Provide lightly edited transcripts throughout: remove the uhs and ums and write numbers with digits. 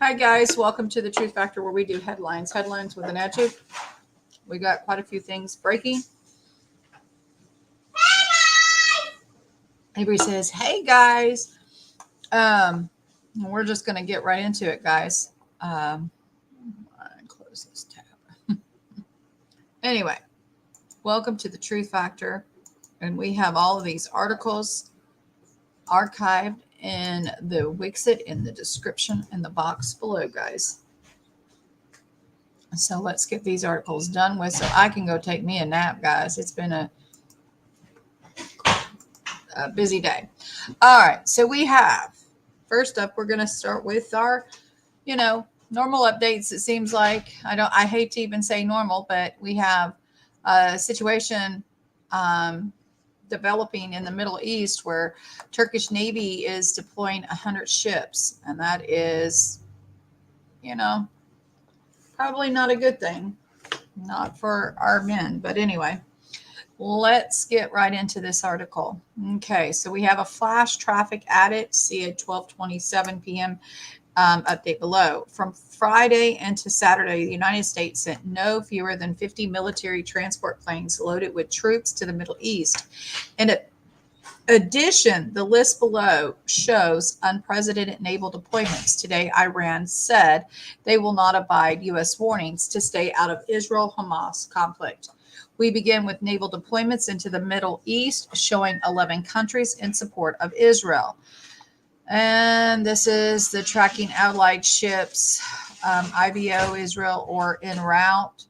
Hi guys, welcome to the Truth Factor where we do headlines with an attitude. We got quite a few things breaking. Avery says, "Hey guys." We're just going to get right into it, guys. Close this tab. Anyway, welcome to the Truth Factor, and we have all of these articles archived in the Wixit in the description in the box below, guys. So let's get these articles done with so I can go take me a nap, guys. It's been a busy day. All right. So we have, first up, we're going to start with our, normal updates. It seems like I hate to even say normal, but we have a situation developing in the Middle East where Turkish Navy is deploying 100 ships. And that is, probably not a good thing. Not for our men, but anyway, let's get right into this article. Okay, so we have a flash traffic added. See at 12:27 p.m. Update below. From Friday into Saturday, the United States sent no fewer than 50 military transport planes loaded with troops to the Middle East. In addition, the list below shows unprecedented naval deployments. Today, Iran said they will not abide U.S. warnings to stay out of Israel-Hamas conflict. We begin with naval deployments into the Middle East, showing 11 countries in support of Israel. And this is the tracking allied ships, IVO, Israel, or en route.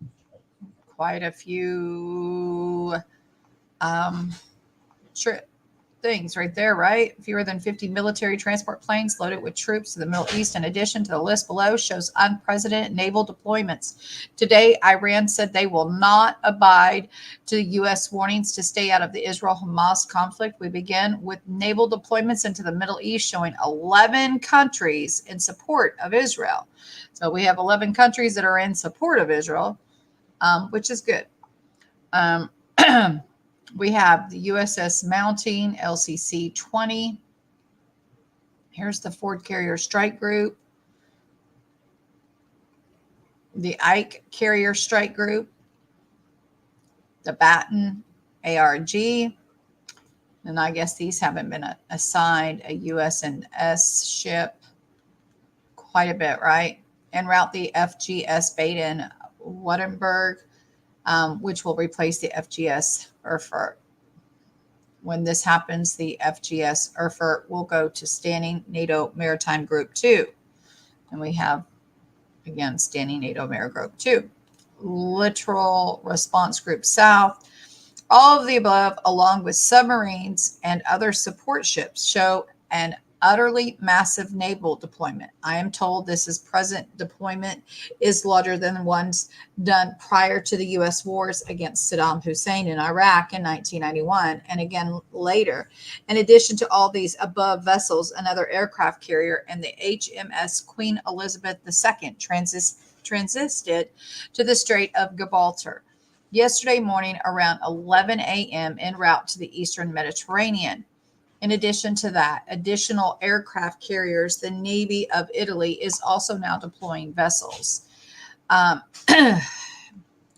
Quite a few things right there, right? Fewer than 50 military transport planes loaded with troops to the Middle East. In addition to the list below shows unprecedented naval deployments. Today, Iran said they will not abide to U.S. warnings to stay out of the Israel-Hamas conflict. We begin with naval deployments into the Middle East, showing 11 countries in support of Israel. So we have 11 countries that are in support of Israel, which is good. We have the USS Mounting, LCC 20. Here's the Ford Carrier Strike Group, the Ike Carrier Strike Group, the Batten ARG, and I guess these haven't been assigned a USNS ship quite a bit, right? En route, the FGS Baden-Württemberg, which will replace the FGS Erfurt. When this happens, the FGS Erfurt will go to Standing NATO Maritime Group 2. And we have, again, Standing NATO Maritime Group 2. Littoral Response Group South. All of the above, along with submarines and other support ships, show an utterly massive naval deployment. I am told this present deployment is larger than the ones done prior to the U.S. wars against Saddam Hussein in Iraq in 1991 and again later. In addition to all these above vessels, another aircraft carrier and the HMS Queen Elizabeth II transited to the Strait of Gibraltar yesterday morning around 11 a.m. en route to the Eastern Mediterranean. In addition to that, additional aircraft carriers, the Navy of Italy is also now deploying vessels.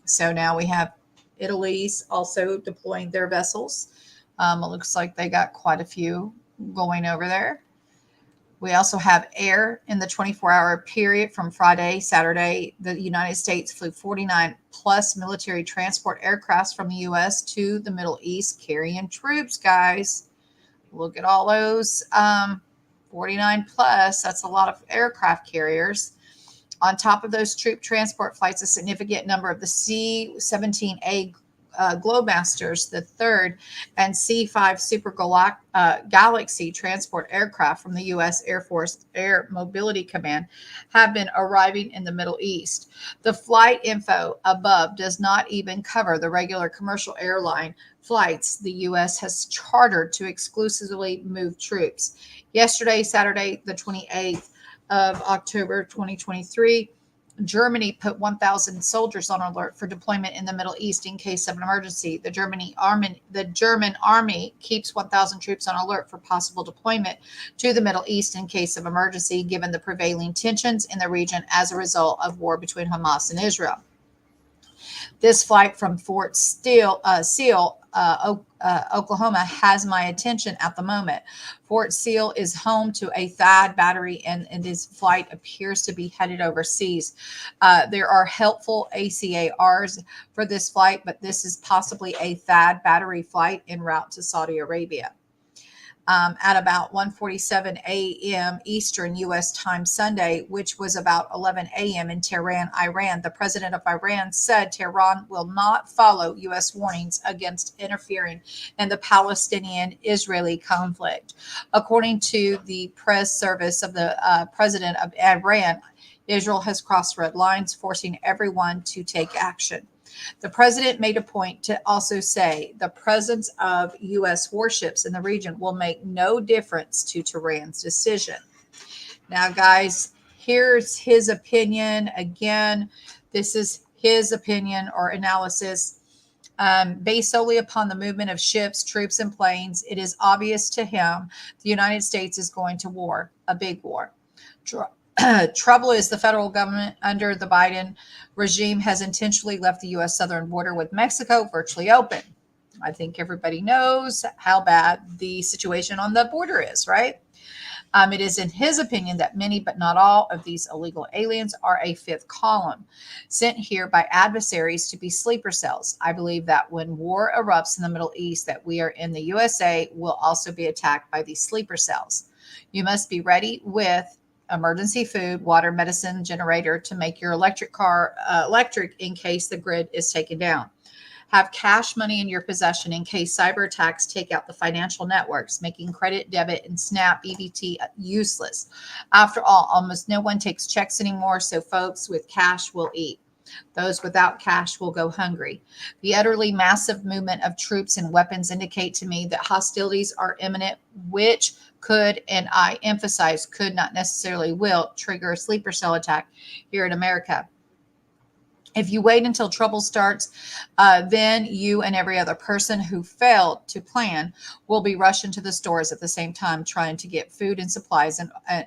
So now we have Italy's also deploying their vessels. It looks like they got quite a few going over there. We also have air in the 24-hour period from Friday, Saturday. The United States flew 49 plus military transport aircrafts from the U.S. to the Middle East carrying troops, guys. Look at all those 49 plus. That's a lot of aircraft carriers. On top of those troop transport flights, a significant number of the C-17A Globemasters, the third, and C-5 Super Galaxy transport aircraft from the U.S. Air Force Air Mobility Command have been arriving in the Middle East. The flight info above does not even cover the regular commercial airline flights the U.S. has chartered to exclusively move troops. Yesterday, Saturday, the 28th of October, 2023, Germany put 1,000 soldiers on alert for deployment in the Middle East in case of an emergency. The German army keeps 1,000 troops on alert for possible deployment to the Middle East in case of emergency, given the prevailing tensions in the region as a result of war between Hamas and Israel. This flight from Fort Seal, Oklahoma, has my attention at the moment. Fort Seal is home to a THAAD battery, and this flight appears to be headed overseas. There are helpful ACARs for this flight, but this is possibly a THAAD battery flight en route to Saudi Arabia. At about 1:47 a.m. Eastern U.S. time Sunday, which was about 11 a.m. in Tehran, Iran, the president of Iran said Tehran will not follow U.S. warnings against interfering in the Palestinian-Israeli conflict. According to the press service of the president of Iran, Israel has crossed red lines, forcing everyone to take action. The president made a point to also say the presence of U.S. warships in the region will make no difference to Tehran's decision. Now, guys, here's his opinion. Again, this is his opinion or analysis. Based solely upon the movement of ships, troops, and planes, it is obvious to him the United States is going to war, a big war. Trouble is the federal government under the Biden regime has intentionally left the U.S. southern border with Mexico virtually open. I think everybody knows how bad the situation on the border is, right? It is in his opinion that many, but not all, of these illegal aliens are a fifth column sent here by adversaries to be sleeper cells. I believe that when war erupts in the Middle East, that we are in the USA will also be attacked by these sleeper cells. You must be ready with emergency food, water, medicine, generator to make your electric car electric in case the grid is taken down. Have cash money in your possession in case cyber attacks take out the financial networks, making credit, debit, and SNAP EBT useless. After all, almost no one takes checks anymore, so folks with cash will eat. Those without cash will go hungry. The utterly massive movement of troops and weapons indicate to me that hostilities are imminent, which could, and I emphasize could, not necessarily will, trigger a sleeper cell attack here in America. If you wait until trouble starts, then you and every other person who failed to plan will be rushing to the stores at the same time, trying to get food and supplies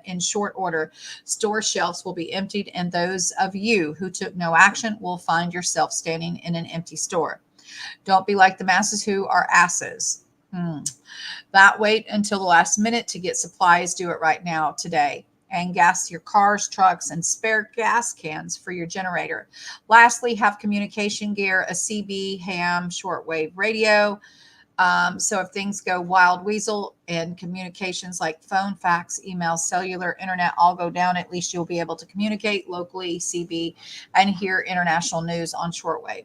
in short order. Store shelves will be emptied, and those of you who took no action will find yourself standing in an empty store. Don't be like the masses who are asses. That wait until the last minute to get supplies. Do it right now, today. And gas your cars, trucks, and spare gas cans for your generator. Lastly, have communication gear, a CB, ham, shortwave radio. So if things go wild weasel and communications like phone, fax, email, cellular, internet all go down, at least you'll be able to communicate locally, CB, and hear international news on shortwave.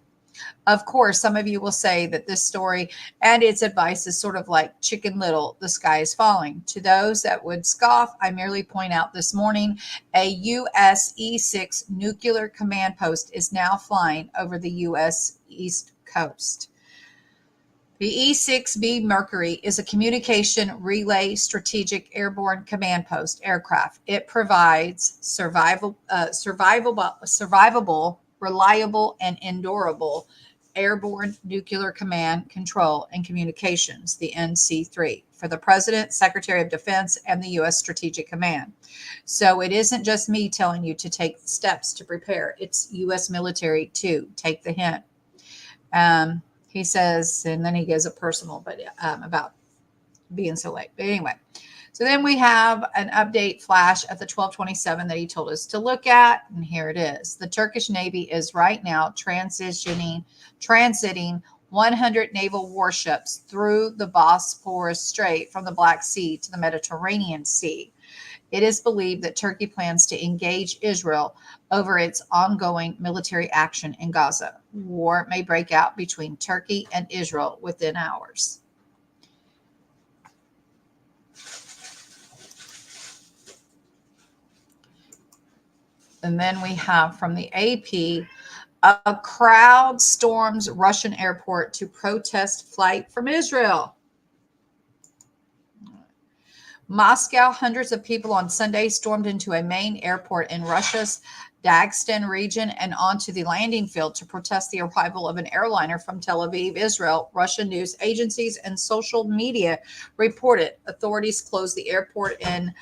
Of course, some of you will say that this story and its advice is sort of like Chicken Little, the sky is falling. To those that would scoff, I merely point out this morning a U.S. E-6 nuclear command post is now flying over the U.S. East Coast. The E-6B Mercury is a communication relay strategic airborne command post aircraft. It provides survivable, reliable, and endurable airborne nuclear command, control, and communications, the NC3, for the President, Secretary of Defense, and the U.S. Strategic Command. So it isn't just me telling you to take steps to prepare. It's U.S. military too. Take the hint. He says, and then he gives a personal, but about being so late. But anyway, so then we have an update flash at the 1227 that he told us to look at, and here it is. The Turkish Navy is right now transiting 100 naval warships through the Bosphorus Strait from the Black Sea to the Mediterranean Sea. It is believed that Turkey plans to engage Israel over its ongoing military action in Gaza. War may break out between Turkey and Israel within hours. And then we have from the AP, a crowd storms Russian airport to protest flight from Israel. Moscow, hundreds of people on Sunday stormed into a main airport in Russia's Dagestan region and onto the landing field to protest the arrival of an airliner from Tel Aviv, Israel. Russian news agencies and social media reported authorities closed the airport in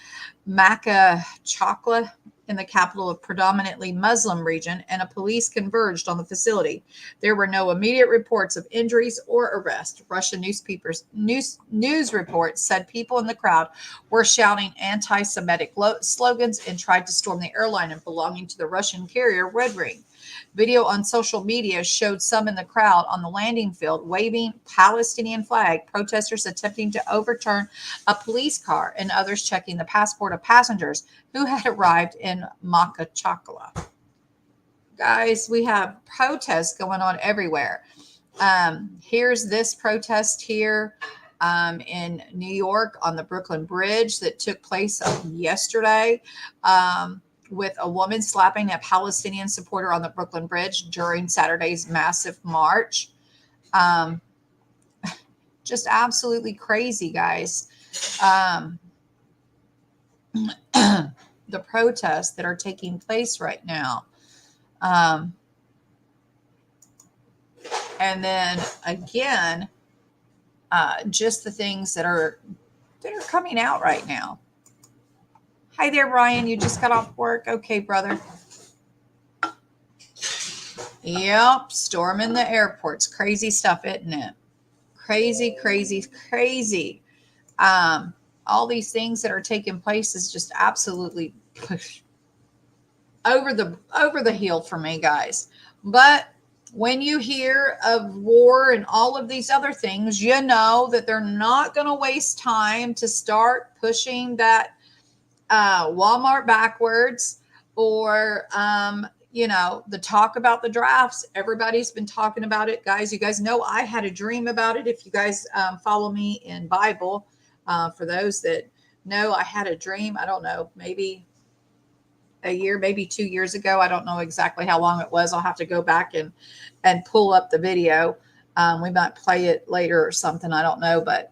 Makachakla in the capital of predominantly Muslim region, and a police converged on the facility. There were no immediate reports of injuries or arrest. Russian news reports said people in the crowd were shouting anti-Semitic slogans and tried to storm the airliner belonging to the Russian carrier Red Wing. Video on social media showed some in the crowd on the landing field waving Palestinian flag, protesters attempting to overturn a police car, and others checking the passport of passengers who had arrived in Makachakla. Guys, we have protests going on everywhere. Here's this protest here in New York on the Brooklyn Bridge that took place yesterday. With a woman slapping a Palestinian supporter on the Brooklyn Bridge during Saturday's massive march. Just absolutely crazy, guys. The protests that are taking place right now. And then again, just the things that are coming out right now. Hi there, Ryan. You just got off work? Okay, brother. Yep, storming the airports. Crazy stuff, isn't it? Crazy, crazy, crazy. All these things that are taking place is just absolutely over the hill for me, guys. But when you hear of war and all of these other things, you know that they're not going to waste time to start pushing that Walmart backwards, or the talk about the drafts. Everybody's been talking about it, guys. You guys know I had a dream about it. If you guys follow me in Bible, for those that know, I had a dream. I don't know, maybe a year, maybe 2 years ago. I don't know exactly how long it was. I'll have to go back and pull up the video. We might play it later or something. I don't know, but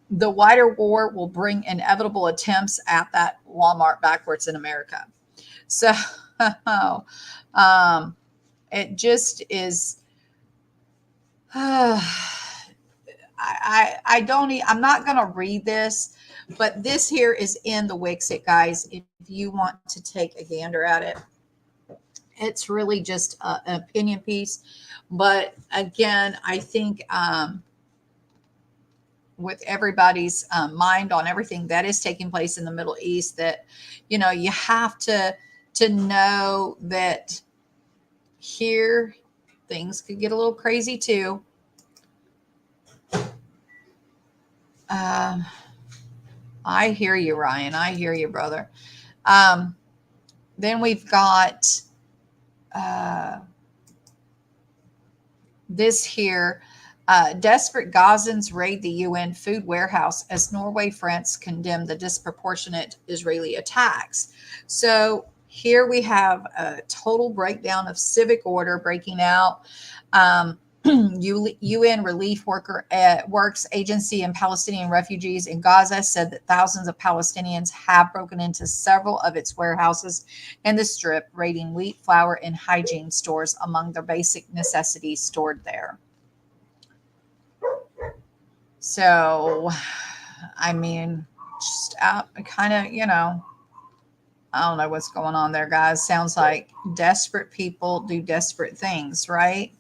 the wider war will bring inevitable attempts at that Walmart backwards in America. So it just is. I'm not going to read this, but this here is in the Wixit, guys. If you want to take a gander at it, it's really just an opinion piece. But again, I think with everybody's mind on everything that is taking place in the Middle East, that, you have to know that here things could get a little crazy too. I hear you, Ryan. I hear you, brother. Then we've got this here. Desperate Gazans raid the UN food warehouse as Norway, France condemn the disproportionate Israeli attacks. So here we have a total breakdown of civic order breaking out. UN Relief Works Agency and Palestinian refugees in Gaza said that thousands of Palestinians have broken into several of its warehouses in the Strip, raiding wheat, flour, and hygiene stores among their basic necessities stored there. So, I mean, just kind of, I don't know what's going on there, guys. Sounds like desperate people do desperate things, right?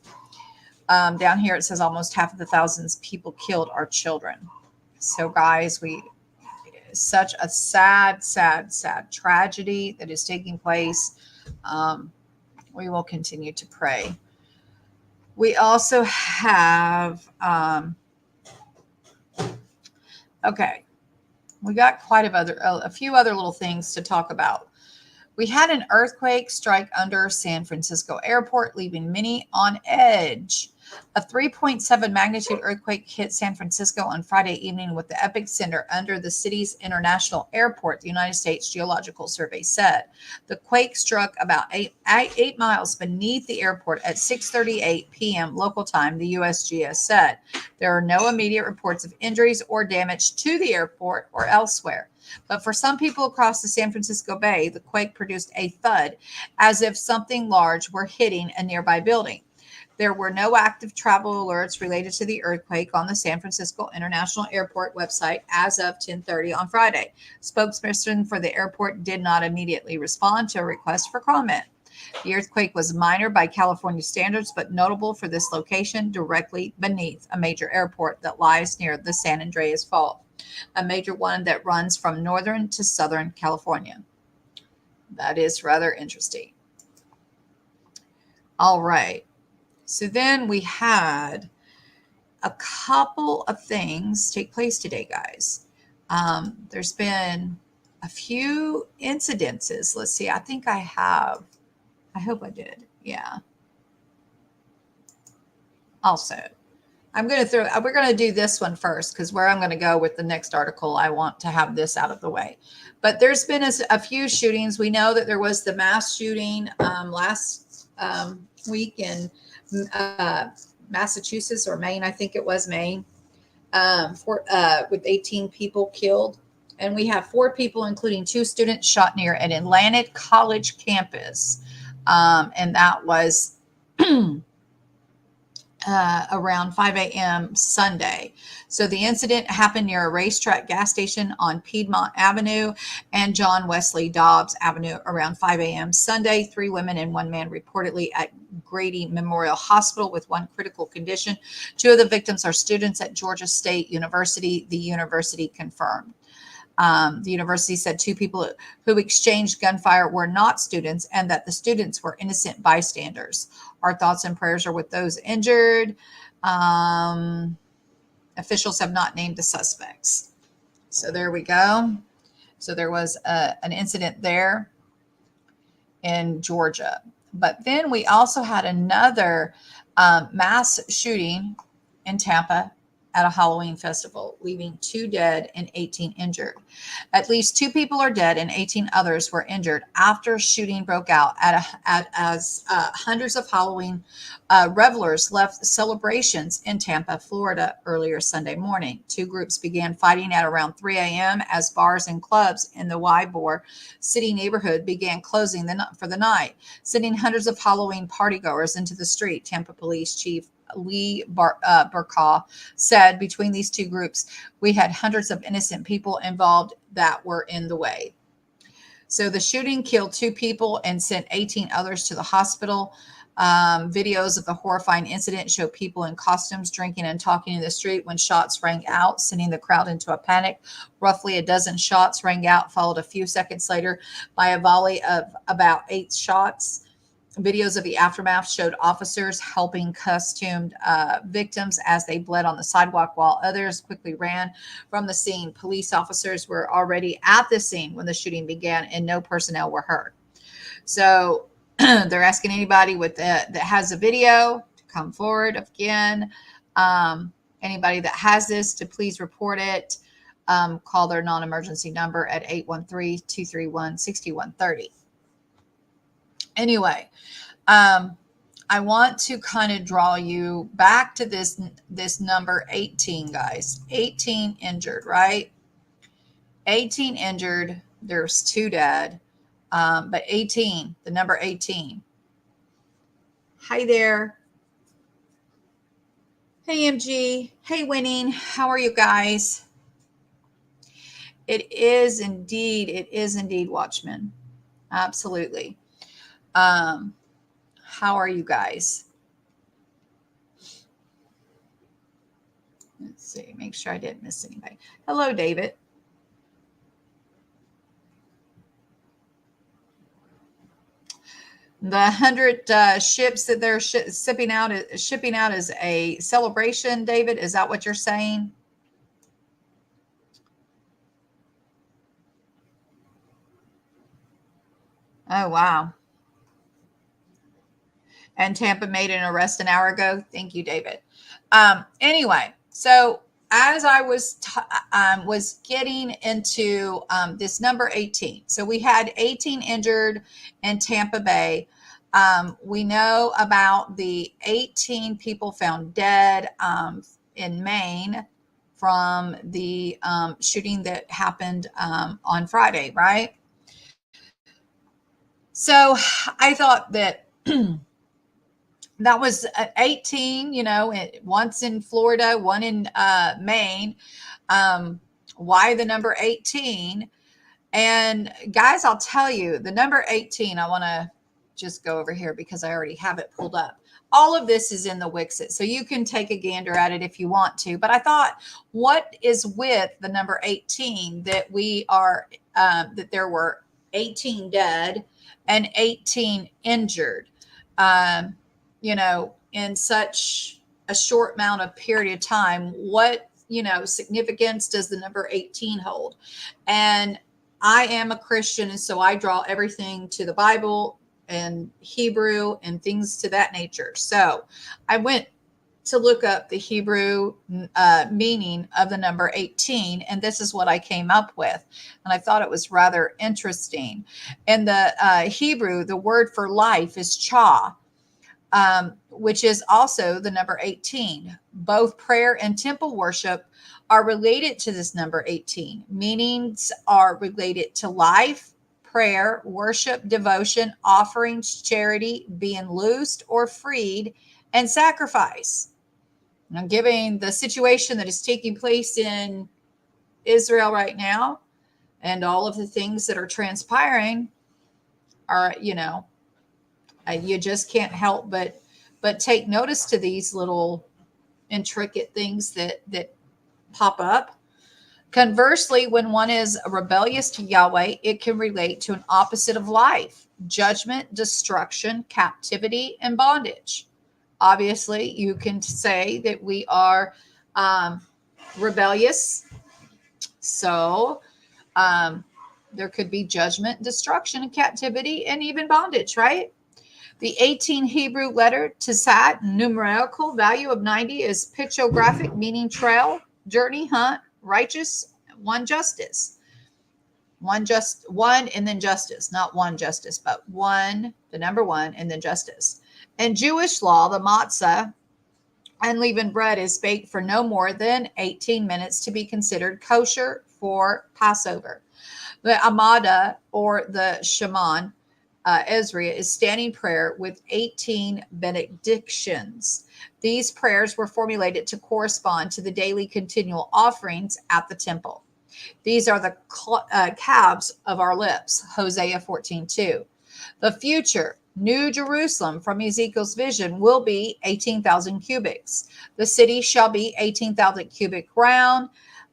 Down here it says almost half of the thousands people killed are children. So, guys, such a sad, sad, sad tragedy that is taking place. We will continue to pray. We also have... Okay, we got a few other little things to talk about. We had an earthquake strike under San Francisco airport, leaving many on edge. A 3.7 magnitude earthquake hit San Francisco on Friday evening with the epicenter under the city's international airport, the United States Geological Survey said. The quake struck about 8 miles beneath the airport at 6:38 p.m. local time, the USGS said. There are no immediate reports of injuries or damage to the airport or elsewhere. But for some people across the San Francisco Bay, the quake produced a thud as if something large were hitting a nearby building. There were no active travel alerts related to the earthquake on the San Francisco International Airport website as of 10:30 on Friday. Spokesperson for the airport did not immediately respond to a request for comment. The earthquake was minor by California standards, but notable for this location directly beneath a major airport that lies near the San Andreas Fault, a major one that runs from northern to southern California. That is rather interesting. All right. So then we had a couple of things take place today, guys. There's been a few incidences. Let's see. I think I have. I hope I did. Yeah. Also, we're going to do this one first because where I'm going to go with the next article, I want to have this out of the way. But there's been a few shootings. We know that there was the mass shooting last week in Massachusetts or Maine. I think it was Maine, with 18 people killed. And we have 4 people, including 2 students, shot near an Atlantic College campus. And that was around 5 a.m. Sunday. So the incident happened near a racetrack gas station on Piedmont Avenue and John Wesley Dobbs Avenue around 5 a.m. Sunday. 3 women and 1 man reportedly at Grady Memorial Hospital with 1 critical condition. 2 of the victims are students at Georgia State University, the university confirmed. The university said 2 people who exchanged gunfire were not students and that the students were innocent bystanders. Our thoughts and prayers are with those injured. Officials have not named the suspects. So there we go. So there was an incident there in Georgia. But then we also had another mass shooting in Tampa at a Halloween festival, leaving 2 dead and 18 injured. At least 2 people are dead and 18 others were injured after shooting broke out as hundreds of Halloween revelers left celebrations in Tampa, Florida earlier Sunday morning. 2 groups began fighting at around 3 a.m. as bars and clubs in the Ybor City neighborhood began closing for the night, sending hundreds of Halloween partygoers into the street. Tampa Police Chief Lee Burkaw said, between these 2 groups, we had hundreds of innocent people involved that were in the way. So the shooting killed 2 people and sent 18 others to the hospital. Videos of the horrifying incident show people in costumes drinking and talking in the street when shots rang out, sending the crowd into a panic. Roughly a dozen shots rang out, followed a few seconds later by a volley of about 8 shots. Videos of the aftermath showed officers helping costumed victims as they bled on the sidewalk while others quickly ran from the scene. Police officers were already at the scene when the shooting began and no personnel were hurt. So they're asking anybody that has a video to come forward again. Anybody that has this to please report it. Call their non-emergency number at 813-231-6130. Anyway, I want to kind of draw you back to this number 18, guys. 18 injured, right? 18 injured. There's 2 dead. But 18, the number 18. Hi there. Hey, MG. Hey, Winning. How are you guys? It is indeed, Watchmen. Absolutely. How are you guys? Let's see. Make sure I didn't miss anybody. Hello, David. The 100 ships that they're shipping out is a celebration, David. Is that what you're saying? Oh, wow. And Tampa made an arrest an hour ago. Thank you, David. Anyway, so as I was getting into this number 18, so we had 18 injured in Tampa Bay. We know about the 18 people found dead in Maine. from the shooting that happened on Friday, right? So I thought that that was 18, once in Florida, one in Maine. Why the number 18? And guys, I'll tell you, the number 18, I want to just go over here because I already have it pulled up. All of this is in the Wixit, so you can take a gander at it if you want to. But I thought, what is with the number 18 that that there were 18 dead and 18 injured, in such a short amount of period of time? What, significance does the number 18 hold? And I am a Christian, and so I draw everything to the Bible and Hebrew and things to that nature. So I went to look up the Hebrew meaning of the number 18, and this is what I came up with. And I thought it was rather interesting. In the Hebrew, the word for life is cha, which is also the number 18. Both prayer and temple worship are related to this number 18. Meanings are related to life, prayer, worship, devotion, offerings, charity, being loosed or freed, and sacrifice. Now, given the situation that is taking place in Israel right now and all of the things that are transpiring, are, you just can't help but take notice to these little intricate things that pop up. Conversely, when one is rebellious to Yahweh, it can relate to an opposite of life: judgment, destruction, captivity, and bondage. Obviously, you can say that we are rebellious. So there could be judgment, destruction, and captivity, and even bondage, right? The 18 Hebrew letter Tessat numerical value of 90 is pictographic, meaning trail, journey, hunt, righteous, one justice. One and then justice, not one justice, but one, the number one, and then justice. In Jewish law, the matzah, unleavened bread, is baked for no more than 18 minutes to be considered kosher for Passover. The Amada, or the Shaman, Ezra, is standing prayer with 18 benedictions. These prayers were formulated to correspond to the daily continual offerings at the temple. These are the calves of our lips, Hosea 14:2. The future New Jerusalem from Ezekiel's vision will be 18,000 cubits. The city shall be 18,000 cubic round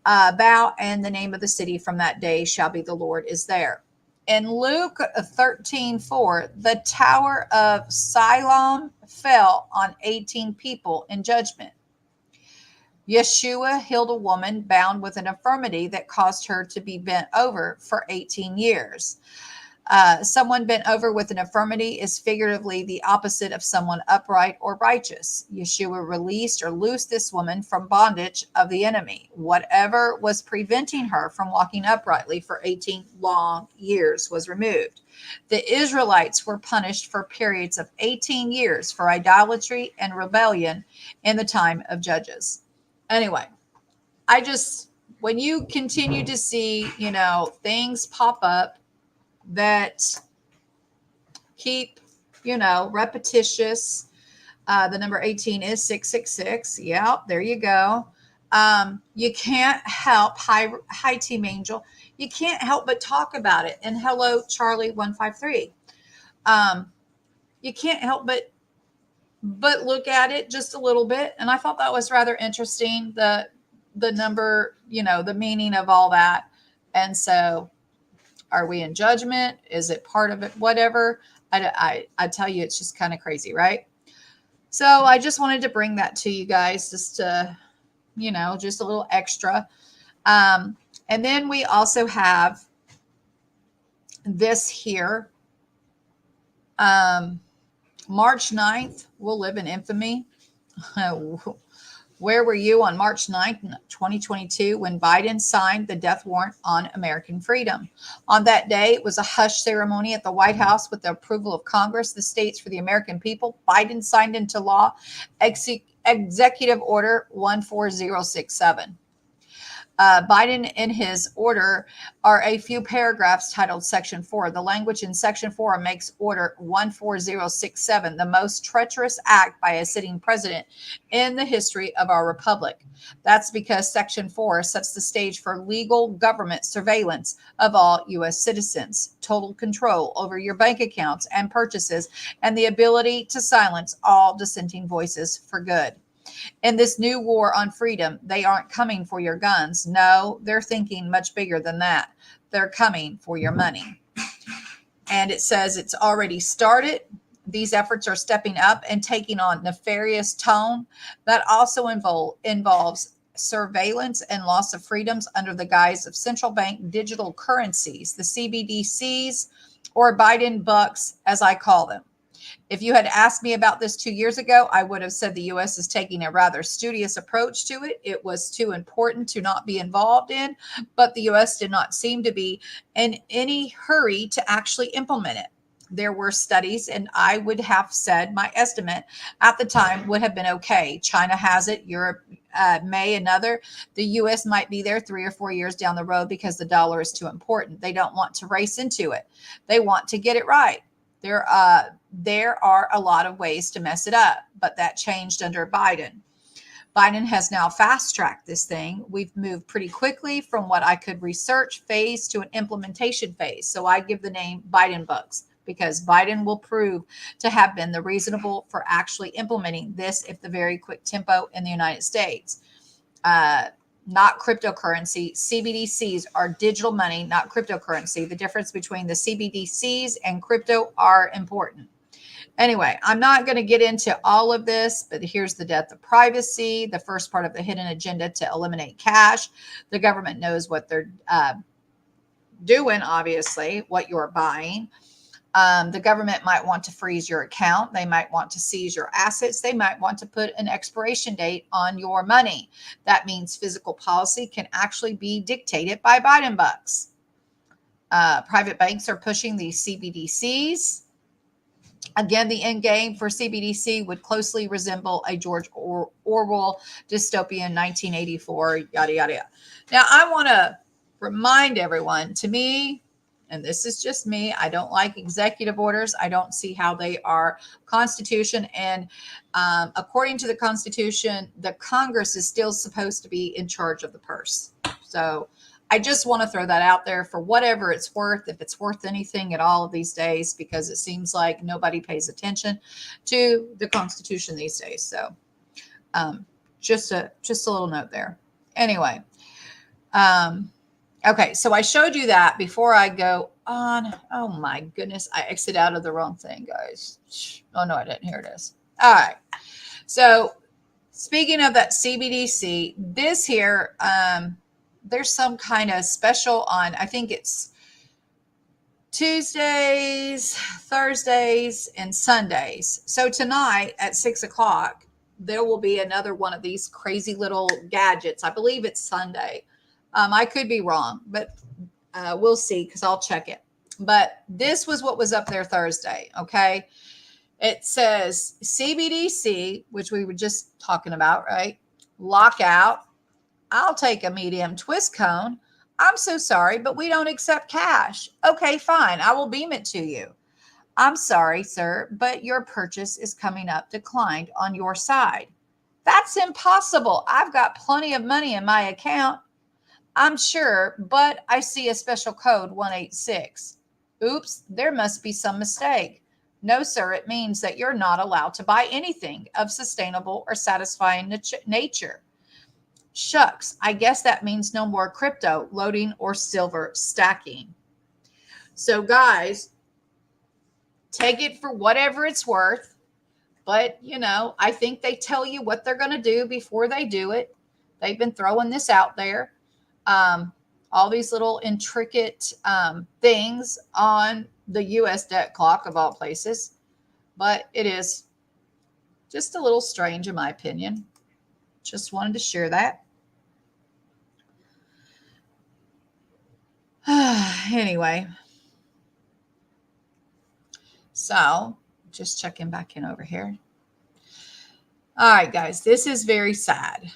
about, and the name of the city from that day shall be the Lord is there. In Luke 13:4, the tower of Siloam fell on 18 people in judgment. Yeshua healed a woman bound with an infirmity that caused her to be bent over for 18 years. Someone bent over with an infirmity is figuratively the opposite of someone upright or righteous. Yeshua released or loosed this woman from bondage of the enemy. Whatever was preventing her from walking uprightly for 18 long years was removed. The Israelites were punished for periods of 18 years for idolatry and rebellion in the time of Judges. Anyway, when you continue to see, things pop up that keep, repetitious. The number 18 is 666. Yeah, there you go. You can't help, hi Team Angel, you can't help but talk about it. And hello, Charlie 153. You can't help but look at it just a little bit. And I thought that was rather interesting, the number, the meaning of all that. And so, are we in judgment? Is it part of it? Whatever. I tell you, it's just kind of crazy, right? So I just wanted to bring that to you guys, just to, just a little extra. And then we also have this here. March 9th, we'll live in infamy. Where were you on March 9th, 2022, when Biden signed the death warrant on American freedom? On that day, it was a hush ceremony at the White House with the approval of Congress, the states, for the American people. Biden signed into law Executive Order 14067. Biden, in his order, are a few paragraphs titled Section 4. The language in Section 4 makes Order 14067 the most treacherous act by a sitting president in the history of our republic. That's because Section 4 sets the stage for legal government surveillance of all U.S. citizens, total control over your bank accounts and purchases, and the ability to silence all dissenting voices for good. In this new war on freedom, they aren't coming for your guns. No, they're thinking much bigger than that. They're coming for your money. And it says it's already started. These efforts are stepping up and taking on nefarious tone that also involves surveillance and loss of freedoms under the guise of central bank digital currencies, the CBDCs, or Biden bucks, as I call them. If you had asked me about this 2 years ago, I would have said the U.S. is taking a rather studious approach to it. It was too important to not be involved in, but the U.S. did not seem to be in any hurry to actually implement it. There were studies, and I would have said my estimate at the time would have been okay. China has it, Europe may, another. The U.S. might be there 3 or 4 years down the road because the dollar is too important. They don't want to race into it. They want to get it right. There are a lot of ways to mess it up, but that changed under Biden. Biden has now fast-tracked this thing. We've moved pretty quickly from what I could research phase to an implementation phase. So I give the name Biden bucks because Biden will prove to have been the reasonable for actually implementing this if the very quick tempo in the United States. Not cryptocurrency. CBDCs are digital money, not cryptocurrency. The difference between the CBDCs and crypto are important. Anyway, I'm not going to get into all of this, but here's the death of privacy, the first part of the hidden agenda to eliminate cash. The government knows what they're doing, obviously, what you're buying. The government might want to freeze your account. They might want to seize your assets. They might want to put an expiration date on your money. That means physical policy can actually be dictated by Biden bucks. Private banks are pushing these CBDCs. Again, the end game for CBDC would closely resemble a George Orwell dystopian 1984, yada, yada, yada. Now, I want to remind everyone, to me, and this is just me, I don't like executive orders. I don't see how they are Constitution. And according to the Constitution, the Congress is still supposed to be in charge of the purse. So I just want to throw that out there for whatever it's worth, if it's worth anything at all these days, because it seems like nobody pays attention to the Constitution these days. So just a little note there. Anyway, okay, so I showed you that before I go on. Oh my goodness, I exited out of the wrong thing, guys. Oh no, I didn't. Here it is. All right. So speaking of that CBDC, this here, there's some kind of special on, I think it's Tuesdays, Thursdays, and Sundays. So tonight at 6 o'clock, there will be another one of these crazy little gadgets. I believe it's Sunday. I could be wrong, but we'll see because I'll check it. But this was what was up there Thursday, okay? It says CBDC, which we were just talking about, right? Lockout. I'll take a medium twist cone. I'm so sorry, but we don't accept cash. Okay, fine. I will beam it to you. I'm sorry, sir, but your purchase is coming up declined on your side. That's impossible. I've got plenty of money in my account. I'm sure, but I see a special code 186. Oops, there must be some mistake. No, sir, it means that you're not allowed to buy anything of sustainable or satisfying nature. Shucks, I guess that means no more crypto loading or silver stacking. So, guys, take it for whatever it's worth. But, you know, I think they tell you what they're going to do before they do it. They've been throwing this out there. All these little intricate things on the U.S. debt clock of all places. But it is just a little strange in my opinion. Just wanted to share that. Anyway. So just checking back in over here. All right, guys, this is very sad.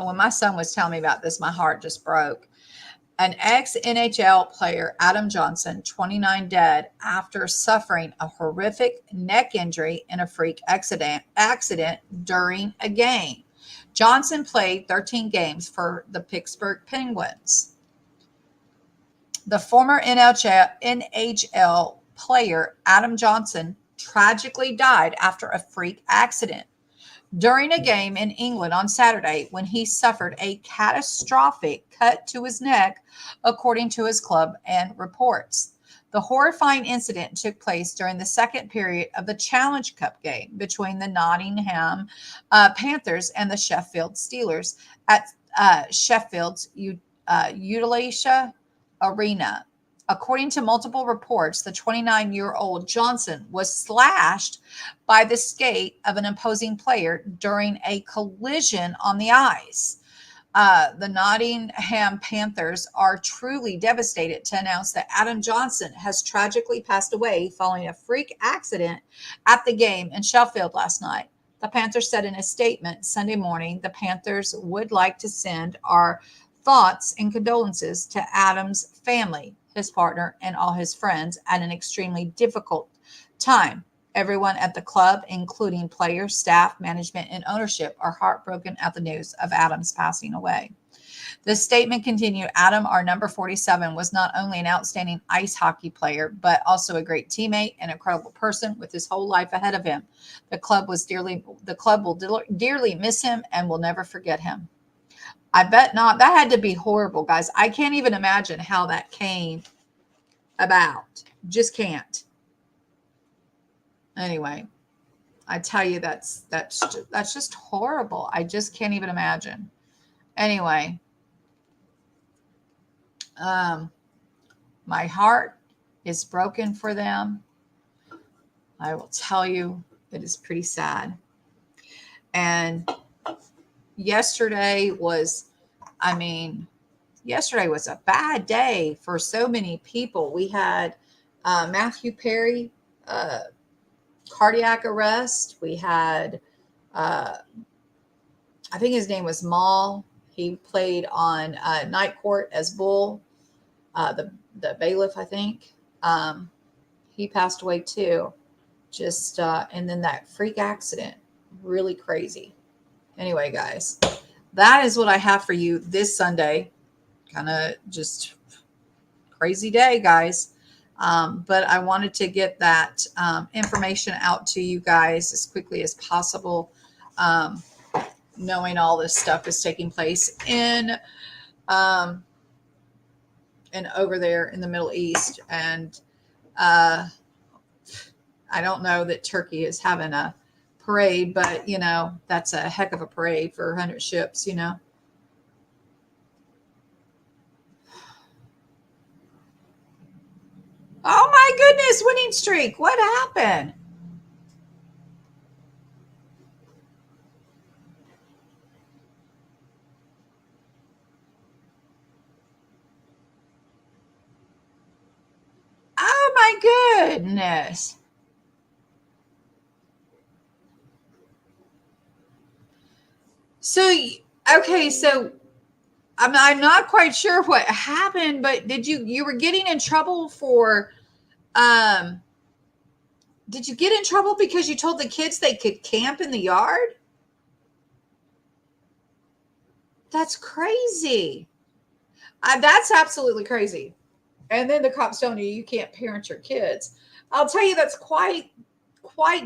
when my son was telling me about this, my heart just broke. An ex-NHL player, Adam Johnson, 29, dead after suffering a horrific neck injury in a freak accident during a game. Johnson played 13 games for the Pittsburgh Penguins. The former NHL player, Adam Johnson, tragically died after a freak accident during a game in England on Saturday when he suffered a catastrophic cut to his neck, according to his club and reports. The horrifying incident took place during the second period of the Challenge Cup game between the Nottingham Panthers and the Sheffield Steelers at Sheffield's Eutalia Arena. According to multiple reports, the 29-year-old Johnson was slashed by the skate of an opposing player during a collision on the ice. The Nottingham Panthers are truly devastated to announce that Adam Johnson has tragically passed away following a freak accident at the game in Sheffield last night. The Panthers said in a statement Sunday morning, the Panthers would like to send our thoughts and condolences to Adam's family, his partner, and all his friends at an extremely difficult time. Everyone at the club, including players, staff, management, and ownership, are heartbroken at the news of Adam's passing away. The statement continued, Adam, our number 47, was not only an outstanding ice hockey player, but also a great teammate and incredible person with his whole life ahead of him. The club will dearly miss him and will never forget him. I bet not. That had to be horrible, guys. I can't even imagine how that came about. Just can't. Anyway, I tell you, that's just horrible. I just can't even imagine. Anyway, my heart is broken for them. I will tell you, it is pretty sad. And yesterday was a bad day for so many people. We had Matthew Perry, cardiac arrest. We had, I think his name was Maul. He played on Night Court as Bull, the bailiff, I think. He passed away too. And then that freak accident, really crazy. Anyway, guys, that is what I have for you this Sunday. Kind of just crazy day, guys. But I wanted to get that information out to you guys as quickly as possible, knowing all this stuff is taking place in over there in the Middle East. And I don't know that Turkey is having a parade, but, that's a heck of a parade for 100 ships, Oh my goodness, winning streak. What happened? Oh my goodness. So, okay, so I'm not quite sure what happened, but you were getting in trouble for, did you get in trouble because you told the kids they could camp in the yard? That's crazy. That's absolutely crazy. And then the cops telling you can't parent your kids. I'll tell you, that's quite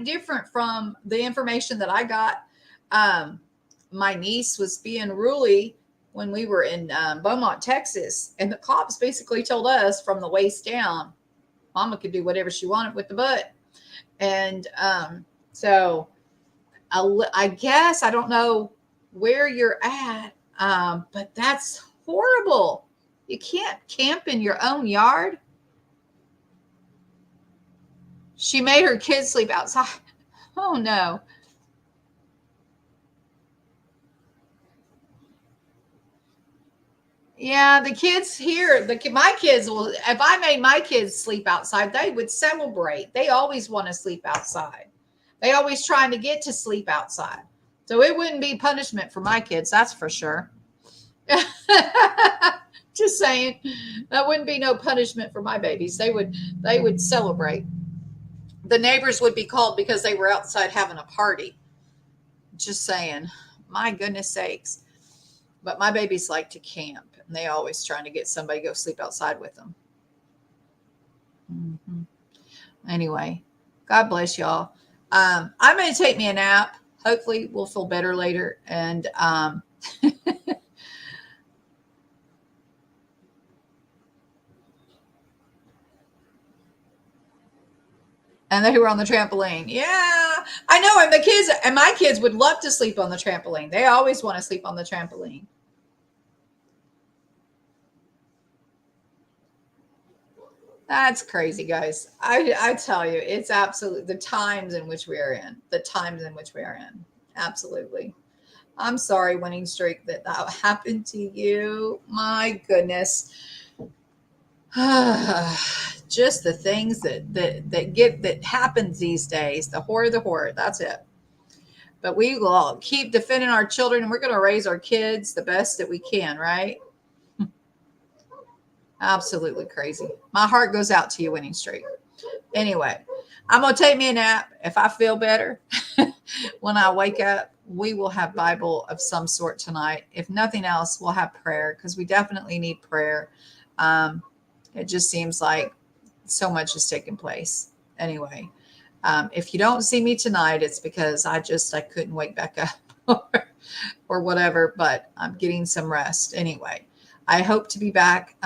different from the information that I got. My niece was being ruly when we were in Beaumont, Texas, and the cops basically told us from the waist down, Mama could do whatever she wanted with the butt. And so I guess, I don't know where you're at, but that's horrible. You can't camp in your own yard. She made her kids sleep outside. Oh, no. Yeah, the kids here, my kids will, if I made my kids sleep outside, they would celebrate. They always want to sleep outside. They always trying to get to sleep outside. So it wouldn't be punishment for my kids, that's for sure. Just saying, that wouldn't be no punishment for my babies. They would celebrate. The neighbors would be called because they were outside having a party. Just saying, my goodness sakes. But my babies like to camp, and they always trying to get somebody to go sleep outside with them. Anyway, God bless y'all. I'm going to take me a nap. Hopefully we'll feel better later. And and they were on the trampoline. Yeah, I know. And my kids would love to sleep on the trampoline. They always want to sleep on the trampoline. That's crazy, guys. I tell you, it's absolutely the times in which we are in. The times in which we are in. Absolutely. I'm sorry, Winning Streak, that happened to you. My goodness. Just the things that happens these days. The horror. That's it. But we will all keep defending our children, and we're going to raise our kids the best that we can, right? Absolutely crazy. My heart goes out to you, Winning Streak. Anyway, I'm going to take me a nap. If I feel better when I wake up, we will have Bible of some sort tonight. If nothing else, we'll have prayer because we definitely need prayer. It just seems like so much is taking place. Anyway, if you don't see me tonight, it's because I couldn't wake back up or whatever, but I'm getting some rest. Anyway, I hope to be back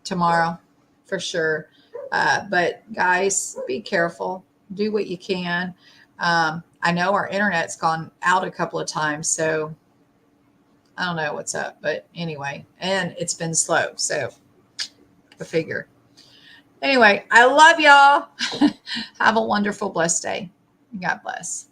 tomorrow for sure. But guys, be careful. Do what you can. I know our internet's gone out a couple of times, so I don't know what's up. But anyway, and it's been slow, so I figure. Anyway, I love y'all. Have a wonderful, blessed day. God bless.